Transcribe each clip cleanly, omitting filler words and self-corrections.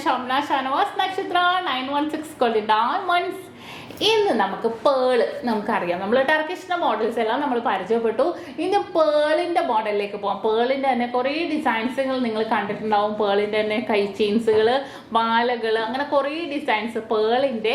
SHAMNA Shanavas Nakshathra 916 Golden Diamonds. ഇന്ന് നമുക്ക് pearl നമുക്കറിയാം, നമ്മൾ ടർക്കിഷിന്റെ മോഡൽസ് എല്ലാം നമ്മൾ പരിചയപ്പെട്ടു. ഇനി പേളിന്റെ മോഡലിലേക്ക് പോകാം. പേളിന്റെ തന്നെ കുറേ ഡിസൈൻസുകൾ നിങ്ങൾ കണ്ടിട്ടുണ്ടാവും. പേളിന്റെ തന്നെ കൈ ചെയിൻസുകൾ, മാലകൾ, അങ്ങനെ കുറേ ഡിസൈൻസ് പേളിന്റെ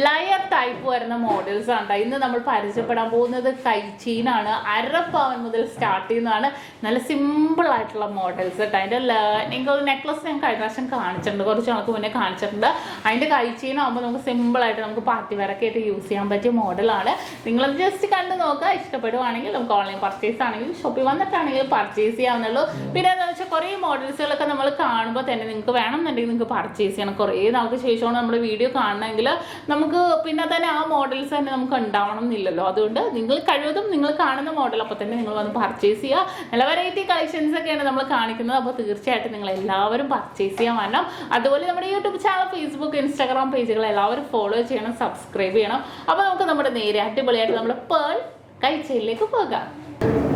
ലയർ ടൈപ്പ് വരുന്ന മോഡൽസ് ആണ്. ഇന്ന് നമ്മൾ പരിചയപ്പെടാൻ പോകുന്നത് കൈ ചെയിനാണ്. 1/2 പവൻ മുതൽ സ്റ്റാർട്ട് ചെയ്യുന്നതാണ്. നല്ല സിമ്പിൾ ആയിട്ടുള്ള മോഡൽസ് കേട്ടോ. അതിന്റെ നിങ്ങൾക്ക് നെക്ലസ് ഞാൻ കഴിഞ്ഞ പ്രാവശ്യം കാണിച്ചിട്ടുണ്ട്, കുറച്ച് നാൾക്ക് മുന്നേ കാണിച്ചിട്ടുണ്ട്. അതിന്റെ കൈ ചെയിൻ ആകുമ്പോൾ നമുക്ക് സിമ്പിൾ ആയിട്ട് നമുക്ക് പാർട്ടി വെയർ യൂസ് ചെയ്യാൻ പറ്റിയ മോഡലാണ്. നിങ്ങൾ ജസ്റ്റ് കണ്ടു നോക്കുക. ഇഷ്ടപ്പെടുവാണെങ്കിൽ നമുക്ക് ഓൺലൈൻ പർച്ചേസ് ആണെങ്കിലും ഷോപ്പിൽ വന്നിട്ടാണെങ്കിലും പർച്ചേസ് ചെയ്യാവുന്നുള്ളൂ. പിന്നെ എന്താണെന്ന് വെച്ചാൽ കുറേ മോഡൽസുകളൊക്കെ നമ്മൾ കാണുമ്പോൾ തന്നെ നിങ്ങൾക്ക് വേണമെന്നുണ്ടെങ്കിൽ നിങ്ങൾക്ക് പർച്ചേസ് ചെയ്യണം. കുറേ നാൾക്ക് ശേഷമാണ് നമ്മൾ വീഡിയോ കാണണമെങ്കിൽ നമുക്ക് പിന്നെ തന്നെ ആ മോഡൽസ് തന്നെ നമുക്ക് ഉണ്ടാവണം എന്നില്ലല്ലോ. അതുകൊണ്ട് നിങ്ങൾ കഴിവതും നിങ്ങൾ കാണുന്ന മോഡൽ അപ്പോൾ തന്നെ നിങ്ങൾ വന്ന് പർച്ചേസ് ചെയ്യുക. നല്ല വെറൈറ്റി കളക്ഷൻസ് ഒക്കെയാണ് നമ്മൾ കാണിക്കുന്നത്. അപ്പോൾ തീർച്ചയായിട്ടും നിങ്ങൾ എല്ലാവരും പർച്ചേസ് ചെയ്യാൻ വരണം. അതുപോലെ നമ്മുടെ യൂട്യൂബ് ചാനൽ, ഫേസ്ബുക്ക്, ഇൻസ്റ്റാഗ്രാം പേജുകൾ എല്ലാവരും ഫോളോ ചെയ്യണം, സബ്സ്ക്രൈബ് ചെയ്യണം. അപ്പൊ നമുക്ക് നമ്മുടെ നേരെ അടിപൊളിയായിട്ട് നമ്മുടെ പേൾ കൈച്ചയിലേക്ക് പോകാം.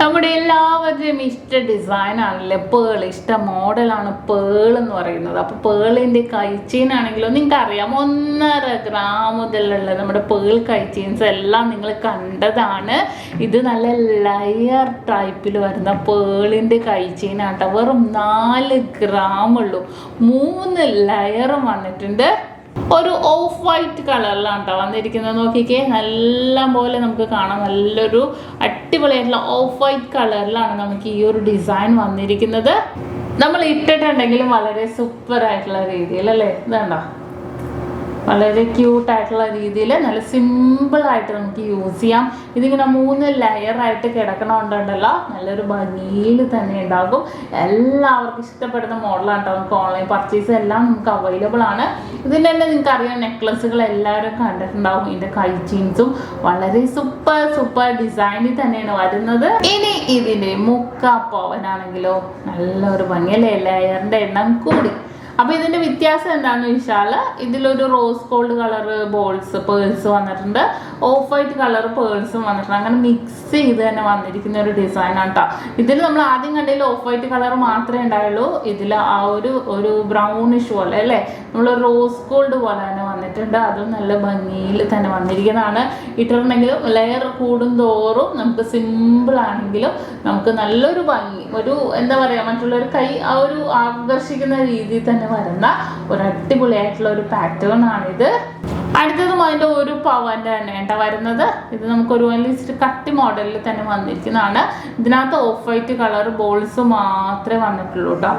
നമ്മുടെ എല്ലാവരുടെയും ഇഷ്ട ഡിസൈൻ ആണല്ലേ പേൾ, ഇഷ്ട മോഡലാണ് പേൾ എന്ന് പറയുന്നത്. അപ്പൊ പേളിന്റെ കൈച്ചെയിൻ ആണെങ്കിലും നിങ്ങൾക്ക് അറിയാം, 1.5 ഗ്രാം മുതലുള്ള നമ്മുടെ പേൾ കൈച്ചെയിൻസ് എല്ലാം നിങ്ങൾ കണ്ടതാണ്. ഇത് നല്ല ലയർ ടൈപ്പിൽ വരുന്ന പേളിന്റെ കൈച്ചെയിൻ ആട്ടോ. വെറും 4 ഗ്രാം ഉള്ളൂ. 3 ലെയറും വന്നിട്ടുണ്ട്. ഒരു ഓഫ് വൈറ്റ് കളറിലാണ് കേട്ടോ വന്നിരിക്കുന്നത്. നോക്കിക്കേ, നല്ല പോലെ നമുക്ക് കാണാം. നല്ലൊരു അടിപൊളിയായിട്ടുള്ള ഓഫ് വൈറ്റ് കളറിലാണ് നമുക്ക് ഈ ഒരു ഡിസൈൻ വന്നിരിക്കുന്നത്. നമ്മൾ ഇട്ടിട്ടുണ്ടെങ്കിലും വളരെ സൂപ്പർ ആയിട്ടുള്ള രീതിയിൽ അല്ലേ, ഇതുണ്ടോ, വളരെ ക്യൂട്ടായിട്ടുള്ള രീതിയിൽ നല്ല സിമ്പിളായിട്ട് നമുക്ക് യൂസ് ചെയ്യാം. ഇതിങ്ങനെ 3 ലെയറായിട്ട് കിടക്കണമുണ്ടല്ലോ, നല്ലൊരു ഭംഗിയിൽ തന്നെ ഉണ്ടാകും. എല്ലാവർക്കും ഇഷ്ടപ്പെടുന്ന മോഡലാണ് കേട്ടോ. നമുക്ക് ഓൺലൈൻ പർച്ചേസ് എല്ലാം നമുക്ക് അവൈലബിൾ ആണ്. ഇതിൻ്റെ തന്നെ നിങ്ങൾക്ക് അറിയാം, നെക്ലസുകൾ എല്ലാവരും കണ്ടിട്ടുണ്ടാവും. ഇതിൻ്റെ കൈ ചെയിൻസും വളരെ സൂപ്പർ ഡിസൈനിൽ തന്നെയാണ് വരുന്നത്. ഇനി ഇതിൻ്റെ 3/4 പവനാണെങ്കിലോ നല്ലൊരു ഭംഗിയല്ലേ, ലെയറിൻ്റെ എണ്ണം കൂടി. അപ്പൊ ഇതിന്റെ വ്യത്യാസം എന്താണെന്ന് വെച്ചാൽ ഇതിലൊരു റോസ് ഗോൾഡ് കളർ പേൾസ് വന്നിട്ടുണ്ട്, ഓഫ് വൈറ്റ് കളർ പേൾസും വന്നിട്ടുണ്ട്. അങ്ങനെ മിക്സ് ചെയ്ത് തന്നെ വന്നിരിക്കുന്ന ഒരു ഡിസൈൻ ആണ് കേട്ടോ. ഇതിൽ നമ്മൾ ആദ്യം കണ്ടതിൽ ഓഫ് വൈറ്റ് കളർ മാത്രമേ ഉണ്ടായുള്ളൂ. ഇതിൽ ആ ഒരു ബ്രൗണിഷ് പോലെ അല്ലേ, നമ്മൾ റോസ് ഗോൾഡ് പോലെ തന്നെ വന്നിട്ടുണ്ട്. അതും നല്ല ഭംഗിയിൽ തന്നെ വന്നിരിക്കുന്നതാണ്. ഇട്ടിട്ടുണ്ടെങ്കിലും ലെയർ കൂടും തോറും നമുക്ക് സിമ്പിൾ ആണെങ്കിലും നമുക്ക് നല്ലൊരു ഭംഗി, ഒരു എന്താ പറയാ, മറ്റുള്ളവർ കൈ ആ ഒരു ആകർഷിക്കുന്ന രീതിയിൽ തന്നെ വരുന്ന ഒരു അടിപൊളിയായിട്ടുള്ള ഒരു പാറ്റേൺ ആണിത്. അടുത്തതും അതിൻ്റെ 1 പവൻ്റെ തന്നെ കേട്ടോ വരുന്നത്. ഇത് നമുക്കൊരു വലിയ കട്ടി മോഡലിൽ തന്നെ വന്നിരിക്കുന്നതാണ്. ഇതിനകത്ത് ഓഫ് വൈറ്റ് കളർ ബോൾസ് മാത്രമേ വന്നിട്ടുള്ളൂ കേട്ടോ.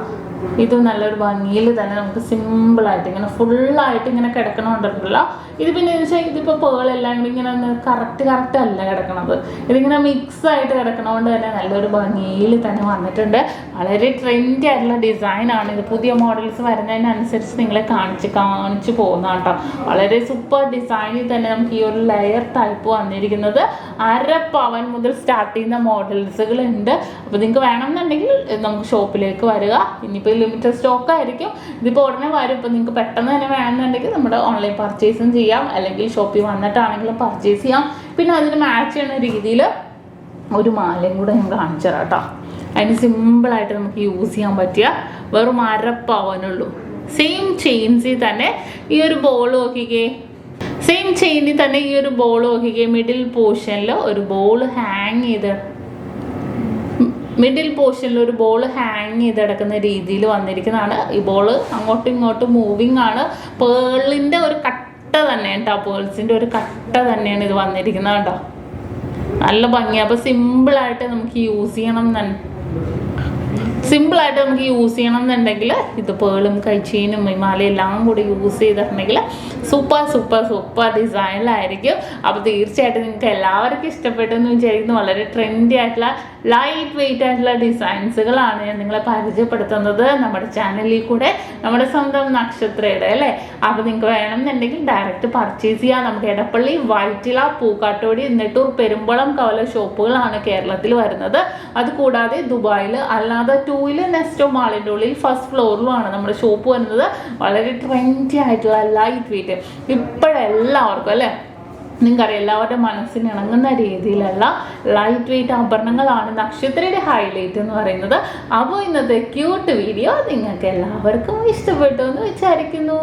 ഇത് നല്ലൊരു ഭംഗിയിൽ തന്നെ നമുക്ക് സിമ്പിളായിട്ട് ഇങ്ങനെ ഫുള്ളായിട്ട് ഇങ്ങനെ കിടക്കണമുണ്ടല്ലോ. ഇത് പിന്നെ വെച്ചാൽ ഇതിപ്പോൾ പേളെല്ലാം കൂടി ഇങ്ങനെ കറക്റ്റ് അല്ല കിടക്കണത്. ഇതിങ്ങനെ മിക്സ് ആയിട്ട് കിടക്കണതുകൊണ്ട് തന്നെ നല്ലൊരു ഭംഗിയിൽ തന്നെ വന്നിട്ടുണ്ട്. വളരെ ട്രെൻഡി ആയിട്ടുള്ള ഡിസൈനാണ് ഇത്. പുതിയ മോഡൽസ് വരുന്നതിനനുസരിച്ച് നിങ്ങളെ കാണിച്ച് പോകുന്ന കേട്ടോ. വളരെ സൂപ്പർ ഡിസൈനിൽ തന്നെ നമുക്ക് ഈ ഒരു ലെയർ ടൈപ്പ് വന്നിരിക്കുന്നത്. 1/2 പവൻ മുതൽ സ്റ്റാർട്ട് ചെയ്യുന്ന മോഡൽസുകൾ ഉണ്ട്. അപ്പോൾ നിങ്ങൾക്ക് വേണമെന്നുണ്ടെങ്കിൽ നമുക്ക് ഷോപ്പിലേക്ക് വരിക. ഇനിയിപ്പോൾ ലിമിറ്റഡ് സ്റ്റോക്ക് ആയിരിക്കും, ഇതിപ്പോൾ ഉടനെ വരും. ഇപ്പോൾ നിങ്ങൾക്ക് പെട്ടെന്ന് തന്നെ വേണമെന്നുണ്ടെങ്കിൽ നമ്മുടെ ഓൺലൈൻ പർച്ചേസും ചെയ്യാം, അല്ലെങ്കിൽ ഷോപ്പിൽ വന്നിട്ടാണെങ്കിലും പർച്ചേസ് ചെയ്യാം. പിന്നെ അതിന് മാച്ച് ചെയ്യുന്ന രീതിയിൽ ഒരു മാലയും കൂടെ ഞാൻ കാണിച്ചു തരാം കേട്ടോ. അതിന് സിമ്പിളായിട്ട് നമുക്ക് യൂസ് ചെയ്യാൻ പറ്റിയ വെറും 1/2 പവനുള്ളൂ. സെയിം ചെയിൻസിൽ തന്നെ ഈ ഒരു ബോൾ നോക്കിക്കേ, സെയിം ചെയിനിൽ തന്നെ ഈ ഒരു ബോൾ നോക്കിക്കേ. മിഡിൽ പോർഷനിൽ ഒരു ബോൾ ഹാങ് ചെയ്ത് ഒരു ബോൾ ഹാങ് ചെയ്ത് കിടക്കുന്ന രീതിയിൽ വന്നിരിക്കുന്നതാണ്. ഈ ബോൾ അങ്ങോട്ടും ഇങ്ങോട്ടും മൂവിങ് ആണ്. പേളിൻ്റെ ഒരു കട്ട തന്നെ കേട്ടോ, പേൾസിൻ്റെ ഒരു കട്ട തന്നെയാണ് ഇത് വന്നിരിക്കുന്നത് കേട്ടോ. നല്ല ഭംഗിയാണ്. അപ്പോൾ സിമ്പിളായിട്ട് നമുക്ക് യൂസ് ചെയ്യണം എന്നുണ്ടെങ്കിൽ ഇത് പേളും കൈച്ചെയിനും മാലയും എല്ലാം കൂടി യൂസ് ചെയ്തിട്ടുണ്ടെങ്കിൽ സൂപ്പർ ഡിസൈനിലായിരിക്കും. അപ്പോൾ തീർച്ചയായിട്ടും നിങ്ങൾക്ക് എല്ലാവർക്കും ഇഷ്ടപ്പെട്ടെന്ന് വിചാരിക്കുന്നു. വളരെ ട്രെൻഡി ആയിട്ടുള്ള ലൈറ്റ് വെയിറ്റ് ആയിട്ടുള്ള ഡിസൈൻസുകളാണ് ഞാൻ നിങ്ങളെ പരിചയപ്പെടുത്തുന്നത് നമ്മുടെ ചാനലിൽ കൂടെ, നമ്മുടെ സ്വന്തം നക്ഷത്രയുടെ അല്ലേ. അപ്പോൾ നിങ്ങൾക്ക് വേണമെന്നുണ്ടെങ്കിൽ ഡയറക്റ്റ് പർച്ചേസ് ചെയ്യാം. നമുക്ക് എടപ്പള്ളി, വൈറ്റില, പൂക്കാട്ടോടി, നെട്ടൂർ, പെരുമ്പളം, കവല ഷോപ്പുകളാണ് കേരളത്തിൽ വരുന്നത്. അതുകൂടാതെ ദുബായിൽ അല്ലാതെ 2 നെസ്റ്റോ മാളിൻ്റെ ഉള്ളിൽ ഫസ്റ്റ് ഫ്ലോറിലുമാണ് നമ്മുടെ ഷോപ്പ് വരുന്നത്. വളരെ ട്രെൻഡി ആയിട്ടുള്ള ലൈറ്റ് വെയിറ്റ് ഇപ്പോഴെല്ലാവർക്കും അല്ലേ നിങ്ങൾക്കറിയാം എല്ലാവരുടെ മനസ്സിന് ഇണങ്ങുന്ന രീതിയിലുള്ള ലൈറ്റ് വെയിറ്റ് ആഭരണങ്ങളാണ് നക്ഷത്രയുടെ ഹൈലൈറ്റ് എന്ന് പറയുന്നത്. അപ്പോൾ ഇന്നത്തെ ക്യൂട്ട് വീഡിയോ നിങ്ങൾക്ക് എല്ലാവർക്കും ഇഷ്ടപ്പെട്ടു എന്ന് വിചാരിക്കുന്നു.